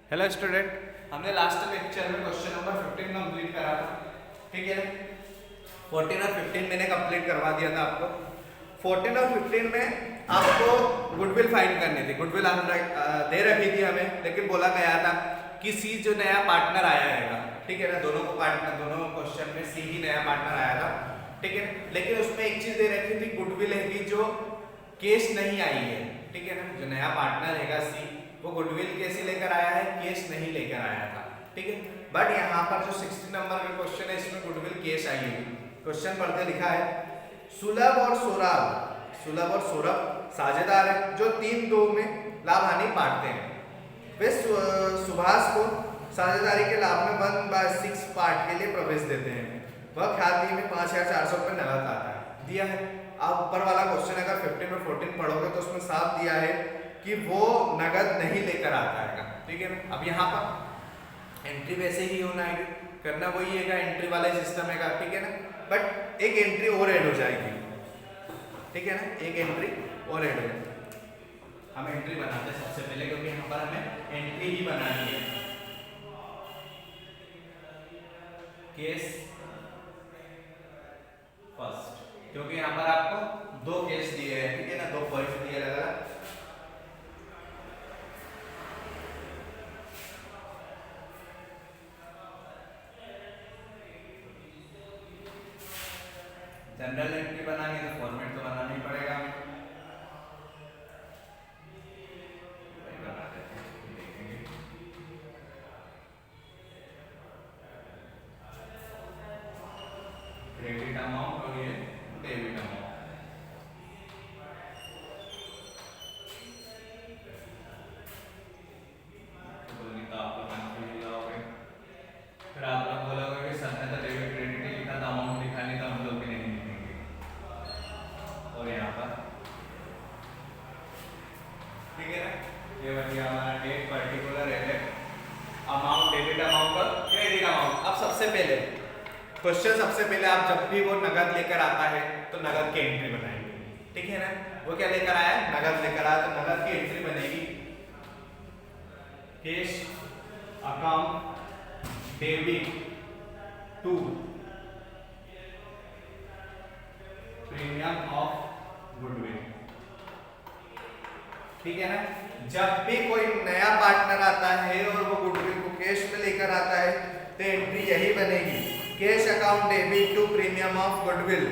Hello student, हमने last lecture में question number 15 complete करा था। ठीक है, 14 और 15 मैंने कंप्लीट करवा दिया था आपको। 14 और 15 में आपको गुडविल फाइंड करनी थी। गुडविल दे रखी थी हमें, लेकिन बोला गया था कि सी जो नया पार्टनर आया है, ठीक है ना, दोनों क्वेश्चन में सी ही नया पार्टनर आया था। ठीक है, लेकिन उसमें एक चीज दे रखी थी, गुडविल है कि जो केस नहीं आई है। ठीक है ना, जो नया पार्टनर है सी वो गुडविल कैसे लेकर आया है, केस नहीं लेकर आया था। ठीक है, बट यहाँ पर जो 60 नंबर का क्वेश्चन है इसमें गुडविल केस आई है। क्वेश्चन पढ़ते लिखा है, सुलभ और सौरभ साझेदार है जो 3-2 में लाभ हानि बांटते हैं। वे सुभाष को साझेदारी के लाभ में 1/6 पार्ट के लिए प्रवेश देते हैं। वह ख्याति में 5,400 रुपये नगद आता है, दिया है। आप ऊपर वाला क्वेश्चन अगर 15 और 14 पढ़ोगे तो उसमें साफ दिया है कि वो नगद नहीं लेकर आता है। ठीक है ना, अब यहाँ पर एंट्री वैसे ही होना है, करना वही है, एंट्री वाला सिस्टम है। ठीक है ना, बट एक एंट्री और ऐड हो जाएगी। ठीक है ना, एक एंट्री और ऐड हो जाएगी। हम एंट्री बनाते हैं सबसे पहले, क्योंकि यहाँ पर हमें एंट्री ही बनानी है। केस फर्स्ट, क्योंकि यहाँ पर आपको दो केस दिए हैं। ठीक है ना, दो पॉइंट दिए अलग-अलग। जनरल एंट्री बनानी है तो फॉर्मेट तो बनाना ही पड़ेगा। क्रेडिट अमाउंट और ये डेबिट अमाउंट। तो आप लोग कंफ्यूज होगे, फिर आप लोग बोलोगे कि सर ने तो डेबिट क्रेडिट ही लिखा था, अमाउंट लिखा नहीं था, हम लोग भी नहीं लिखेंगे। और यहाँ पर ठीक है ना, ये बन गया हमारा date particular asset amount, debit amount और क्रेडिट अमाउंट। अब सबसे पहले क्वेश्चन, सबसे पहले आप जब भी वो नगद लेकर आता है तो नगद की एंट्री बनाएंगे। ठीक है ना, वो क्या लेकर आया है, नगद लेकर आया, तो नगद की एंट्री बनेगी cash account debit to premium of goodwill. ठीक है ना, जब भी कोई नया पार्टनर आता है और वो गुडविल को कैश में लेकर आता है तो एंट्री यही बनेगी, cash account debit to premium of goodwill.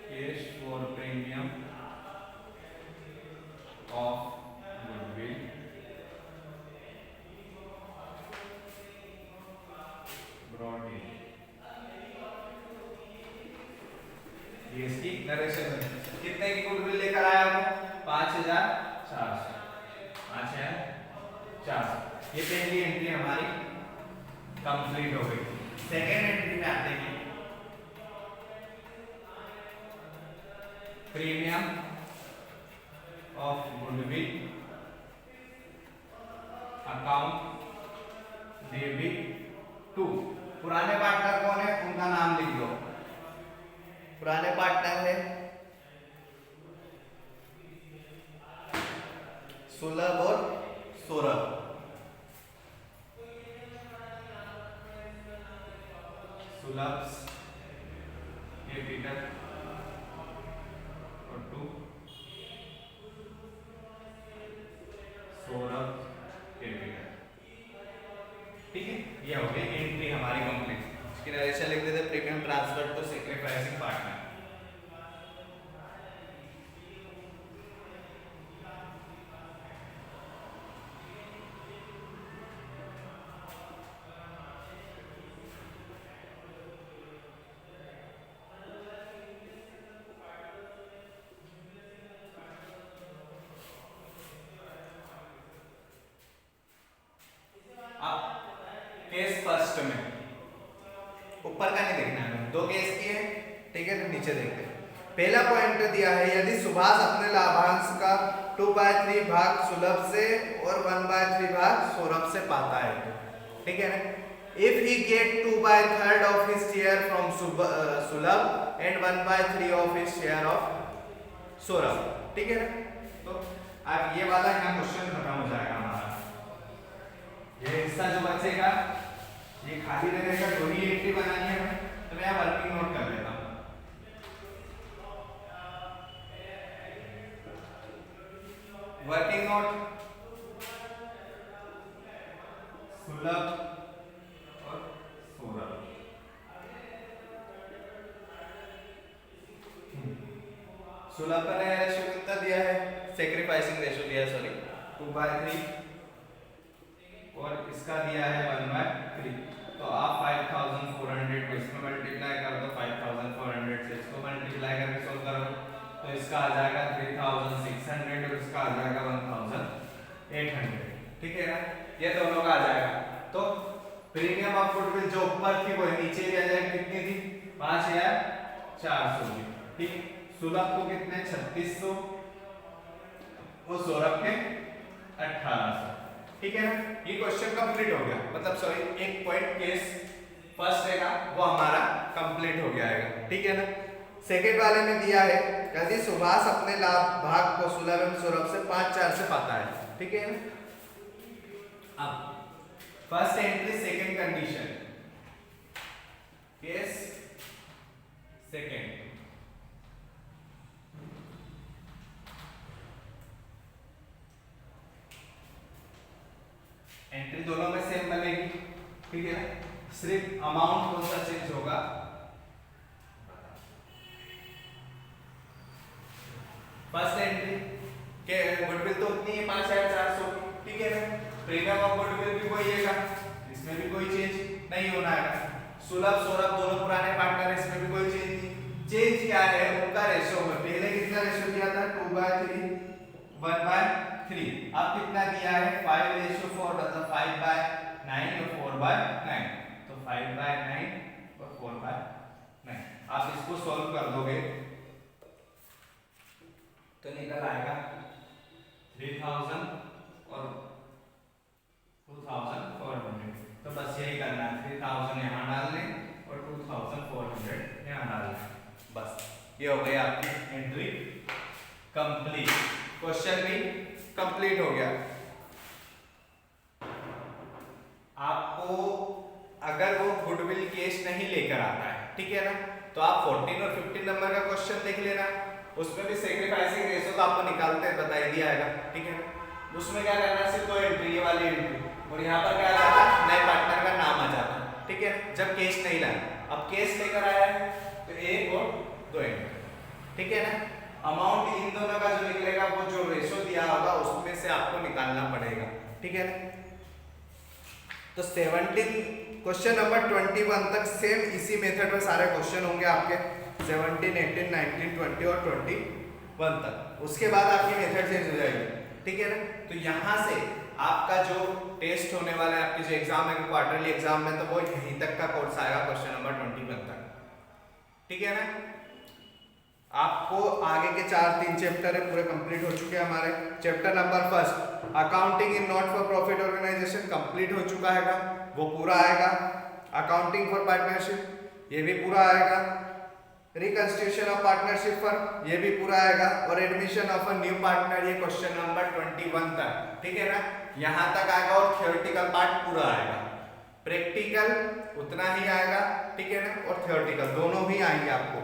Cash for premium of goodwill brought in. ये इसकी नरेशन है। कितने की गुडविल लेकर आया वो, 5,400। 5,400। ये पहली एंट्री हमारी कंप्लीट हो गई। सेकेंड एंट्री में आते हैं, premium of goodwill account debit to. पुराने पार्टनर कौन है, उनका नाम लिख दो। पुराने पार्टनर है सुलभ और सौरभ। सुलभ कैपिटल और टू सौरभ कैपिटल। ठीक है, ये हो गई एंट्री हमारी कंप्लीट। इसकी नरेशन लिख देते, premium transfer to sacrificing partner. Case first में ऊपर का नहीं देखना है, दो केस किए। ठीक है, तो नीचे देखते हैं। पहला पॉइंट दिया है, यदि सुभाष अपने लाभांश का 2/3 भाग सुलभ से और 1/3 भाग सौरभ से पाता है। ठीक है ना, if he get 2/3 of his share from Sulabh and 1/3 of his share of Saurabh, ठीक है ना। तो अब ये वाला यहाँ क्वेश्चन खत्म हो जाएगा हमारा। ये हिस्सा जो बचेगा ये खाली रहेगा, दो ही एंट्री बनानी है हमें, तो मैं यहाँ वर्किंग नोट कर लेता हूँ। वर्किंग नोट सुलभ और सौरभ। सुलभ का नया रेशियो कितना दिया है, सेक्रीफाइसिंग रेशियो दिया है, सॉरी 2/3, और इसका दिया है 1/3। तो आप 5400 को इसमें मल्टीप्लाई कर दो, 5400 से इसको मल्टीप्लाई करके सॉल्व करो, तो इसका आ जाएगा 3600 और इसका आ जाएगा 1800, ठीक है ना। ये दोनों का आ जाएगा। तो प्रीमियम ऑफ गुडविल जो ऊपर थी वो नीचे भी आ जाएगी, कितनी थी 5400 की, ठीक। सुलभ को कितने 3600 और सौरभ के 1800, ठीक है ना। ये क्वेश्चन कंप्लीट हो गया, मतलब सॉरी एक पॉइंट केस फर्स्ट रहेगा वो हमारा कंप्लीट हो गया है, ठीक है ना। सेकेंड वाले में दिया है यदि सुभाष अपने लाभ भाग को सुलभ एवं सौरभ से 5/4 से पाता है, ठीक है ना। अब first entry second condition, case second, entry दोनों में सेम बनेगी, ठीक है ना। सिर्फ अमाउंट कौन सा चेंज होगा, फर्स्ट एंट्री के गुडविल तो उतनी है 5400, ठीक है ना। प्रीमियम ऑफ गुडविल भी वही है, इसमें भी कोई चेंज नहीं होना है। सुलभ सौरभ दोनों पुराने पार्टनर है, इसमें भी कोई चेंज नहीं। चेंज क्या है उनका रेशियो में, पहले कितना रेशियो दिया था 2/3 1/3, अब कितना दिया है 5:4, मतलब 5/9 और 4/9, तो 5/9 और 4/9। आप इसको सॉल्व कर दोगे तो निकल आएगा 3000 और 2400। तो बस यही करना है, 3000 यहाँ डालने और 2400 यहाँ डालने, बस ये हो गई आपकी एंट्री कंप्लीट। क्वेश्चन भी कंप्लीट हो गया। आपको अगर वो गुडविल केस नहीं लेकर आता है, ठीक है ना, तो आप 14 और 15 नंबर का क्वेश्चन देख लेना, उसमें भी सेक्रीफाइसिंग रेशियो तो आपको निकालते हैं बता ही दिया है, ठीक है ना। उसमें क्या करना है, सिर्फ दो एंट्री, ये वाली एंट्री, और यहाँ पर क्या आ जाता है नए पार्टनर का नाम आ जाता है, ठीक है। जब केस नहीं लाया, अब केस लेकर आया है तो एक और दो एंट्री, ठीक है ना। अमाउंट इन दोनों का जो निकलेगा वो जो रेशियो दिया होगा उसमें से आपको निकालना पड़ेगा, ठीक है ना। तो 17 क्वेश्चन नंबर 21 तक सेम इसी मेथड में सारे क्वेश्चन होंगे आपके, 17, 18, 19, 20 और 21 तक। उसके बाद आपकी मेथड चेंज हो जाएगी, ठीक है ना। तो यहाँ से आपका जो टेस्ट होने वाला है, आपकी जो एग्जाम है क्वार्टरली एग्जाम में, तो वो यहीं तक का कोर्स आएगा क्वेश्चन नंबर 21 तक, ठीक है ना। आपको आगे के 4-3 चैप्टर है पूरे कंप्लीट हो चुके हैं हमारे। Chapter number first accounting in not for profit organisation complete हो चुका है, वो पूरा आएगा। अकाउंटिंग फॉर पार्टनरशिप ये भी पूरा आएगा। रिकंस्टिट्यूशन ऑफ पार्टनरशिप फर्म ये भी पूरा आएगा, और admission of a new partner ये क्वेश्चन नंबर 21 तक, ठीक है ना। यहाँ तक आएगा और थियोरेटिकल पार्ट पूरा आएगा। प्रैक्टिकल उतना ही आएगा, ठीक है ना, और थियोरेटिकल दोनों ही आएंगे आपको।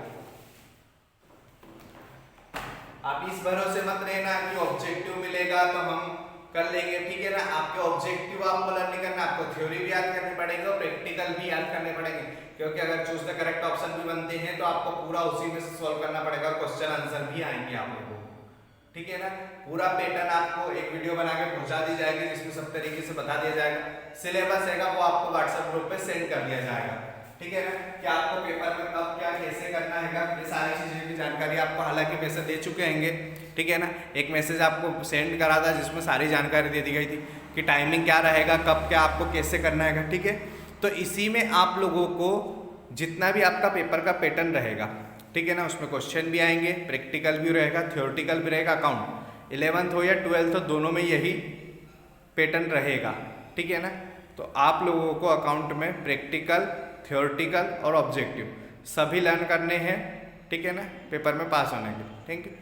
आप इस भरोसे मत रहना कि ऑब्जेक्टिव मिलेगा तो हम कर लेंगे, ठीक है ना। आपके ऑब्जेक्टिव आपको लर्न नहीं करना, आपको थ्योरी भी याद करनी पड़ेगी और प्रैक्टिकल भी याद करने पड़ेंगे, क्योंकि अगर चूज द करेक्ट ऑप्शन भी बनते हैं तो आपको पूरा उसी में से सॉल्व करना पड़ेगा और क्वेश्चन आंसर भी आएंगे आप लोगों को, ठीक है ना। पूरा पैटर्न आपको एक वीडियो बना के पहुंचा दी जाएगी जिसमें सब तरीके से बता दिया जाएगा। सिलेबस रहेगा वो आपको व्हाट्सएप ग्रुप पे सेंड कर दिया जाएगा, ठीक है ना, कि आपको पेपर में कब क्या कैसे करना है, ये सारी चीज़ें की जानकारी आपको हालांकि वैसे दे चुके होंगे, ठीक है ना। एक मैसेज आपको सेंड करा था जिसमें सारी जानकारी दे दी गई थी कि टाइमिंग क्या रहेगा, कब क्या आपको कैसे करना है, ठीक है। तो इसी में आप लोगों को जितना भी आपका पेपर का पैटर्न रहेगा, ठीक है ना, उसमें क्वेश्चन भी आएंगे, प्रैक्टिकल भी रहेगा, थ्योरेटिकल भी रहेगा। अकाउंट 11th हो या 12th हो दोनों में यही पैटर्न रहेगा, ठीक है ना। तो आप लोगों को अकाउंट में प्रैक्टिकल, थ्योरेटिकल और ऑब्जेक्टिव सभी लर्न करने हैं, ठीक है ना, पेपर में पास होने के लिए। Thank you.